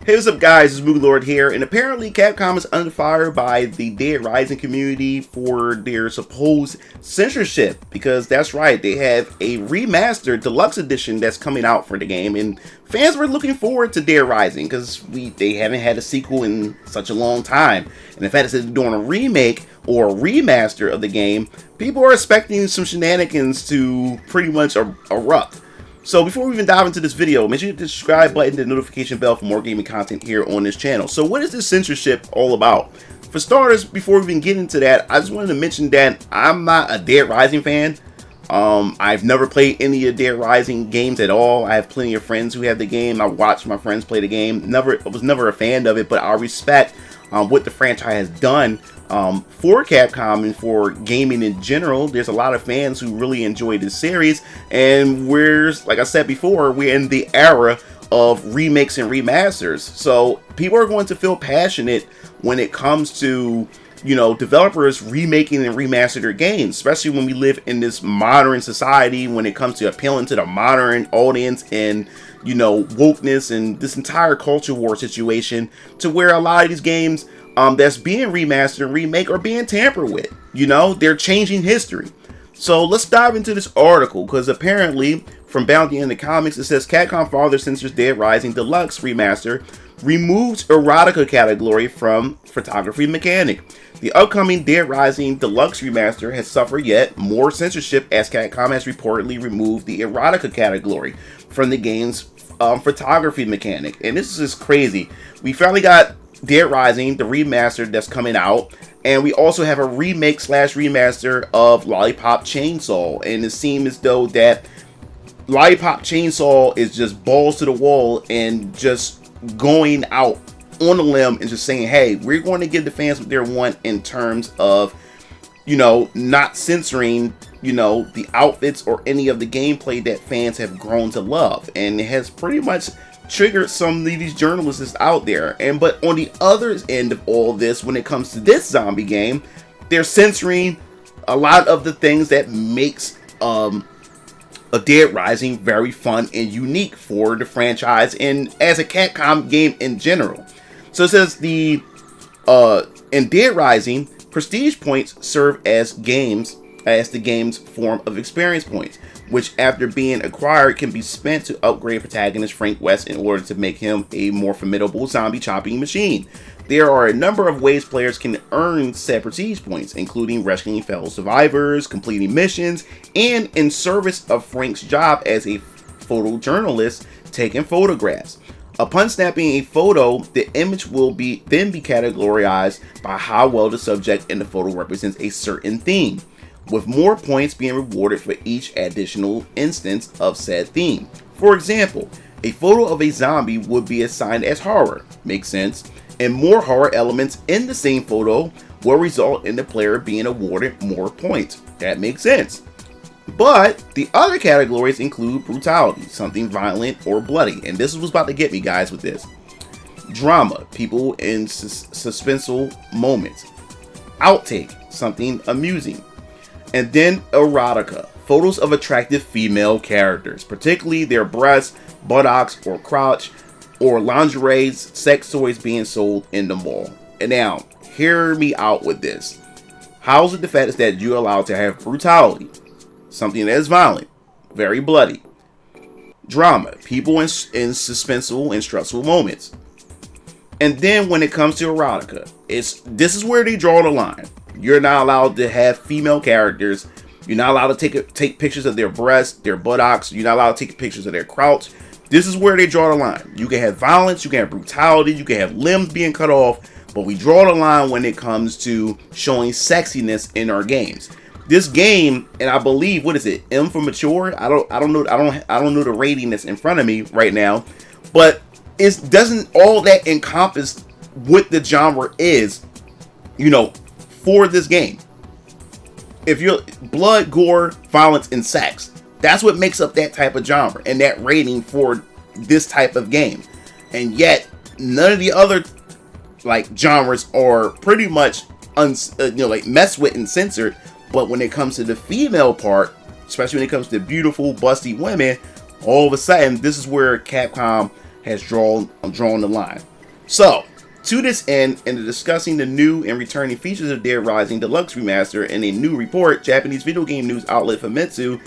Hey, what's up guys, it's Moogie Lord here, and apparently Capcom is under fire by the Dead Rising community for their supposed censorship, because that's right, they have a remastered deluxe edition that's coming out for the game, and fans were looking forward to Dead Rising because they haven't had a sequel in such a long time, and the fact that they're doing a remake or a remaster of the game, people are expecting some shenanigans to pretty much erupt. So before we even dive into this video, make sure you hit the subscribe button and the notification bell for more gaming content here on this channel. So what is this censorship all about? For starters, before we even get into that, I just wanted to mention that I'm not a Dead Rising fan. I've never played any of Dead Rising games at all. I have plenty of friends who have the game. I watched my friends play the game. I was never a fan of it, but I respect what the franchise has done for Capcom and for gaming in general. There's a lot of fans who really enjoy this series, and like I said before, we're in the era of remakes and remasters. So people are going to feel passionate when it comes to, you know, developers remaking and remaster their games, especially when we live in this modern society when it comes to appealing to the modern audience and, you know, wokeness and this entire culture war situation, to where a lot of these games that's being remastered and remake are being tampered with. You know, they're changing history. So let's dive into this article, because apparently from Bounty in the Comics, it says Capcom Father censors Dead Rising Deluxe Remaster, removes Erotica category from photography mechanic. The upcoming Dead Rising Deluxe Remaster has suffered yet more censorship, as Capcom has reportedly removed the Erotica category from the game's photography mechanic. And this is just crazy. We finally got Dead Rising, the remaster that's coming out, and we also have a remake / remaster of Lollipop Chainsaw, and it seems as though that Lollipop Chainsaw is just balls to the wall and just going out on a limb and just saying, hey, we're going to give the fans what they want in terms of, you know, not censoring, you know, the outfits or any of the gameplay that fans have grown to love. And it has pretty much triggered some of these journalists out there. But on the other end of all this, when it comes to this zombie game, they're censoring a lot of the things that makes a Dead Rising very fun and unique for the franchise and as a Capcom game in general. So it says in Dead Rising, prestige points serve as the game's form of experience points, which after being acquired can be spent to upgrade protagonist Frank West in order to make him a more formidable zombie chopping machine. There are a number of ways players can earn said prestige points, including rescuing fellow survivors, completing missions, and in service of Frank's job as a photojournalist, taking photographs. Upon snapping a photo, the image will then be categorized by how well the subject in the photo represents a certain theme, with more points being rewarded for each additional instance of said theme. For example, a photo of a zombie would be assigned as horror, makes sense, and more horror elements in the same photo will result in the player being awarded more points. That makes sense. But the other categories include brutality, something violent or bloody, and this is what's about to get me, guys, with this. Drama, people in suspenseful moments. Outtake, something amusing. And then erotica, photos of attractive female characters, particularly their breasts, buttocks, or crotch, or lingerie, sex toys being sold in the mall. And now, hear me out with this. How's it the fact is that you're allowed to have brutality, something that is violent, very bloody. Drama, people in suspenseful and stressful moments. And then when it comes to erotica, this is where they draw the line. You're not allowed to have female characters. You're not allowed to take pictures of their breasts, their buttocks. You're not allowed to take pictures of their crotch. This is where they draw the line. You can have violence, you can have brutality, you can have limbs being cut off, but we draw the line when it comes to showing sexiness in our games. This game, and I believe, what is it? M for mature? I don't know the rating that's in front of me right now, but it doesn't all that encompass what the genre is, you know, for this game. If you're blood, gore, violence, and sex, that's what makes up that type of genre and that rating for this type of game. And yet, none of the other like genres are pretty much like messed with and censored. But when it comes to the female part, especially when it comes to beautiful, busty women, all of a sudden, this is where Capcom has drawn the line. So, to this end, in discussing the new and returning features of Dead Rising Deluxe Remaster in a new report, Japanese video game news outlet Famitsu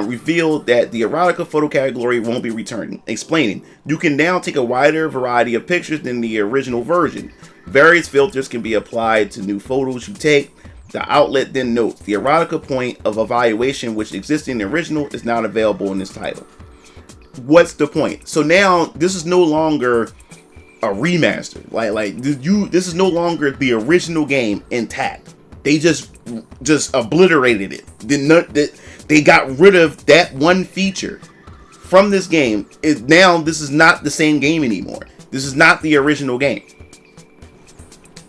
revealed that the erotica photo category won't be returning, explaining, you can now take a wider variety of pictures than the original version. Various filters can be applied to new photos you take. The outlet then notes, the erotica point of evaluation which existed in the original is not available in this title. What's the point? So now, this is no longer a remaster. This is no longer the original game intact. They just obliterated it. They got rid of that one feature from this game. Now this is not the same game anymore. This is not the original game.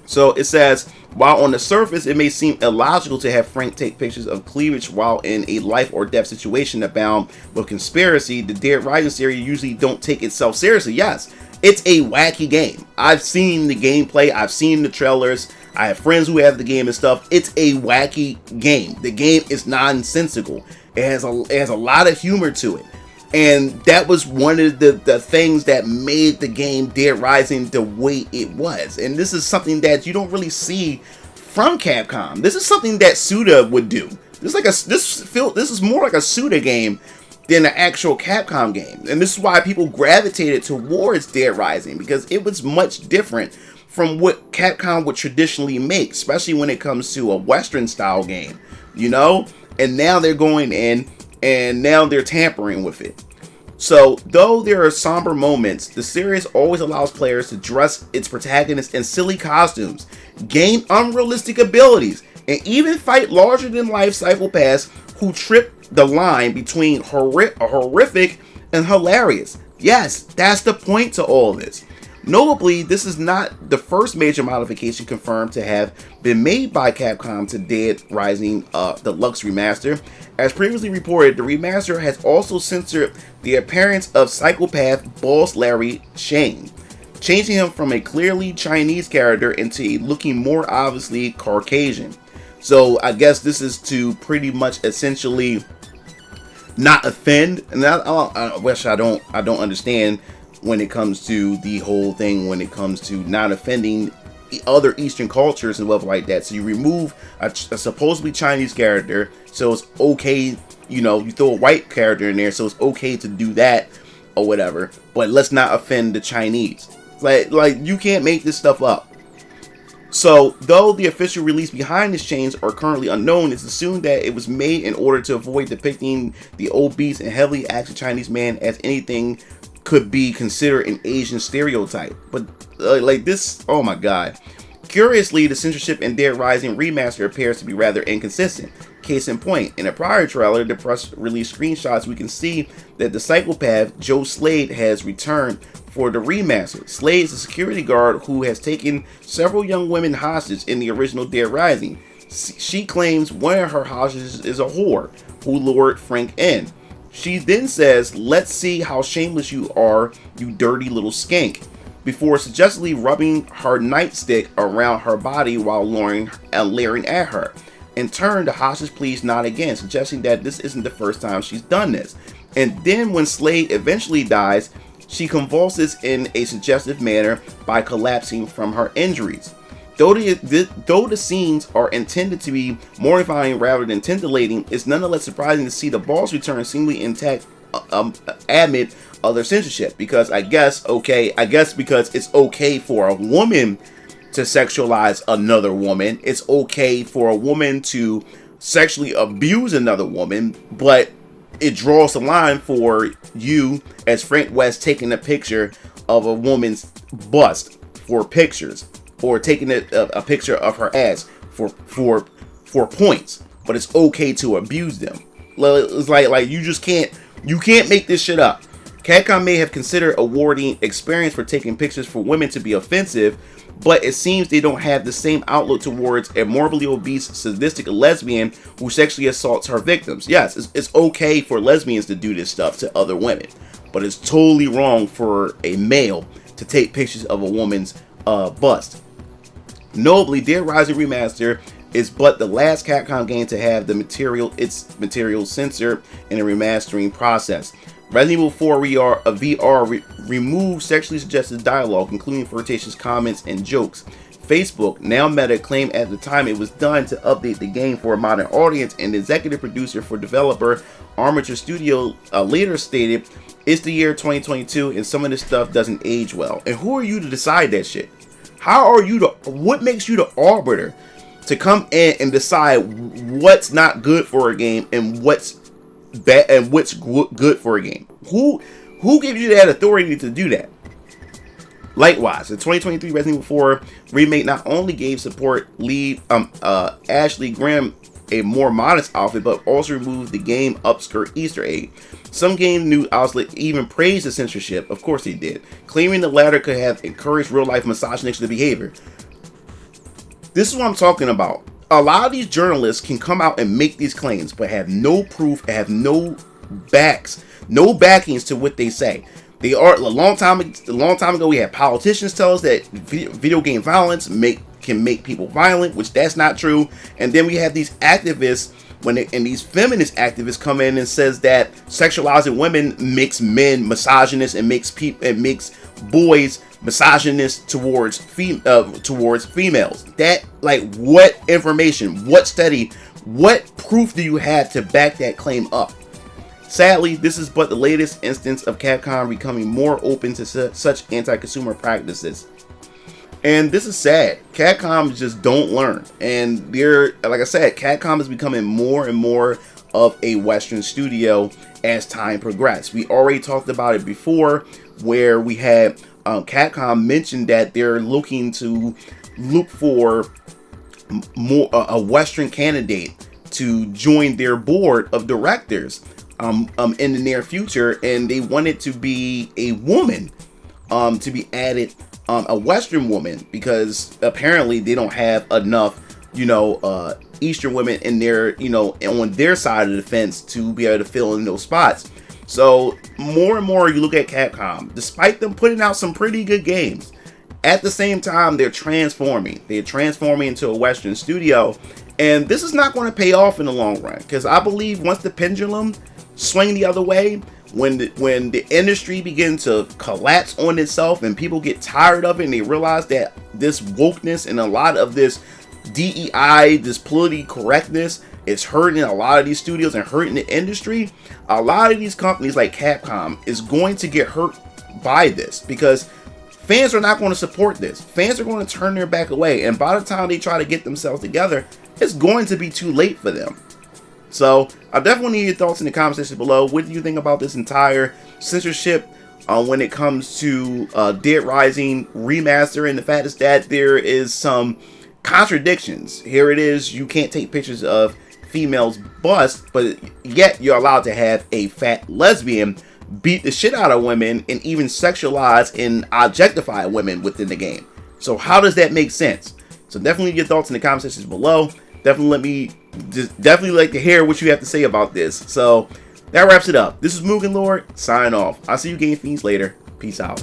So it says, while on the surface it may seem illogical to have Frank take pictures of cleavage while in a life or death situation abound with conspiracy, the Dead Rising series usually don't take itself seriously. Yes, it's a wacky game. I've seen the gameplay, I've seen the trailers, I have friends who have the game and stuff. It's a wacky game. The game is nonsensical. It has a lot of humor to it. And that was one of the things that made the game Dead Rising the way it was. And this is something that you don't really see from Capcom. This is something that Suda would do. This is more like a Suda game than an actual Capcom game. And this is why people gravitated towards Dead Rising, because it was much different from what Capcom would traditionally make, especially when it comes to a Western style game, you know? And now they're going in and now they're tampering with it. So, though there are somber moments, the series always allows players to dress its protagonists in silly costumes, gain unrealistic abilities, and even fight larger-than-life psychopaths who trip the line between horrific and hilarious. Yes, that's the point to all this. Notably, this is not the first major modification confirmed to have been made by Capcom to Dead Rising Deluxe Remaster. As previously reported, the remaster has also censored the appearance of psychopath Boss Larry Shane, changing him from a clearly Chinese character into a looking more obviously Caucasian. So I guess this is to pretty much essentially not offend, and I don't understand when it comes to the whole thing, when it comes to not offending other Eastern cultures and stuff like that. So you remove a supposedly Chinese character, so it's okay, you know, you throw a white character in there, so it's okay to do that or whatever, but let's not offend the Chinese. Like you can't make this stuff up. So, though the official release behind this change are currently unknown, it's assumed that it was made in order to avoid depicting the obese and heavily active Chinese man as anything could be considered an Asian stereotype. But like this, oh my god. Curiously, the censorship in Dead Rising Remaster appears to be rather inconsistent. Case in point, in a prior trailer, the press release screenshots, we can see that the psychopath Joe Slade has returned for the remaster. Slade is a security guard who has taken several young women hostage in the original Dead Rising. She claims one of her hostages is a whore who lured Frank in. She then says, "Let's see how shameless you are, you dirty little skank," before suggestively rubbing her nightstick around her body while leering at her. In turn, the hostage pleads not again, suggesting that this isn't the first time she's done this. And then when Slade eventually dies, she convulses in a suggestive manner by collapsing from her injuries. Though the scenes are intended to be mortifying rather than titillating, it's nonetheless surprising to see the boss return seemingly intact amid other censorship. Because I guess because it's okay for a woman to sexualize another woman, it's okay for a woman to sexually abuse another woman, but it draws the line for you as Frank West taking a picture of a woman's bust for pictures, or taking a picture of her ass for points, but it's okay to abuse them. It's like you can't make this shit up. Capcom may have considered awarding experience for taking pictures for women to be offensive, but it seems they don't have the same outlook towards a morbidly obese, sadistic lesbian who sexually assaults her victims. Yes, it's okay for lesbians to do this stuff to other women, but it's totally wrong for a male to take pictures of a woman's bust. Notably, Dead Rising Remaster is but the last Capcom game to have its material censored in a remastering process. Resident Evil 4 VR removed sexually suggestive dialogue, including flirtatious comments and jokes. Facebook, now Meta, claimed at the time it was done to update the game for a modern audience, and the executive producer for developer Armature Studio later stated, "It's the year 2022 and some of this stuff doesn't age well." And who are you to decide that shit? What makes you the arbiter to come in and decide what's not good for a game and what's bad and what's good for a game? Who gives you that authority to do that? Likewise, the 2023 Resident Evil 4 remake not only gave support lead Ashley Graham a more modest outfit, but also removed the game upskirt Easter egg. Some game news outlets even praised the censorship, of course they did, claiming the latter could have encouraged real-life misogynistic behavior. This is what I'm talking about. A lot of these journalists can come out and make these claims, but have no proof, have no backings to what they say. They are a long time ago. We had politicians tell us that video game violence can make people violent, which that's not true. And then we have these activists and these feminist activists come in and says that sexualizing women makes men misogynist and makes boys misogynist towards females. That, like, what information, what study, what proof do you have to back that claim up? Sadly, this is but the latest instance of Capcom becoming more open to such anti-consumer practices. And this is sad. Capcom just don't learn. And like I said, Capcom is becoming more and more of a Western studio as time progressed. We already talked about it before, where we had Capcom mentioned that they're looking to look for a Western candidate to join their board of directors in the near future, and they wanted to be a woman to be added, a Western woman, because apparently they don't have enough Eastern women in their on their side of the fence to be able to fill in those spots. So more and more you look at Capcom, despite them putting out some pretty good games, at the same time they're transforming into a Western studio, and this is not going to pay off in the long run, because I believe once the pendulum swing the other way, when the industry begins to collapse on itself and people get tired of it and they realize that this wokeness and a lot of this DEI, this political correctness, is hurting a lot of these studios and hurting the industry, a lot of these companies like Capcom is going to get hurt by this, because fans are not going to support this. Fans are going to turn their back away, and by the time they try to get themselves together, it's going to be too late for them. So I definitely need your thoughts in the comment section below. What do you think about this entire censorship when it comes to Dead Rising Remaster, and the fact is that there is some contradictions. Here it is, you can't take pictures of females' busts, but yet you're allowed to have a fat lesbian beat the shit out of women and even sexualize and objectify women within the game. So how does that make sense? So definitely your thoughts in the comment sections below. Definitely like to hear what you have to say about this. So that wraps it up. This is Mugen Lord, sign off. I'll see you game fiends later. Peace out.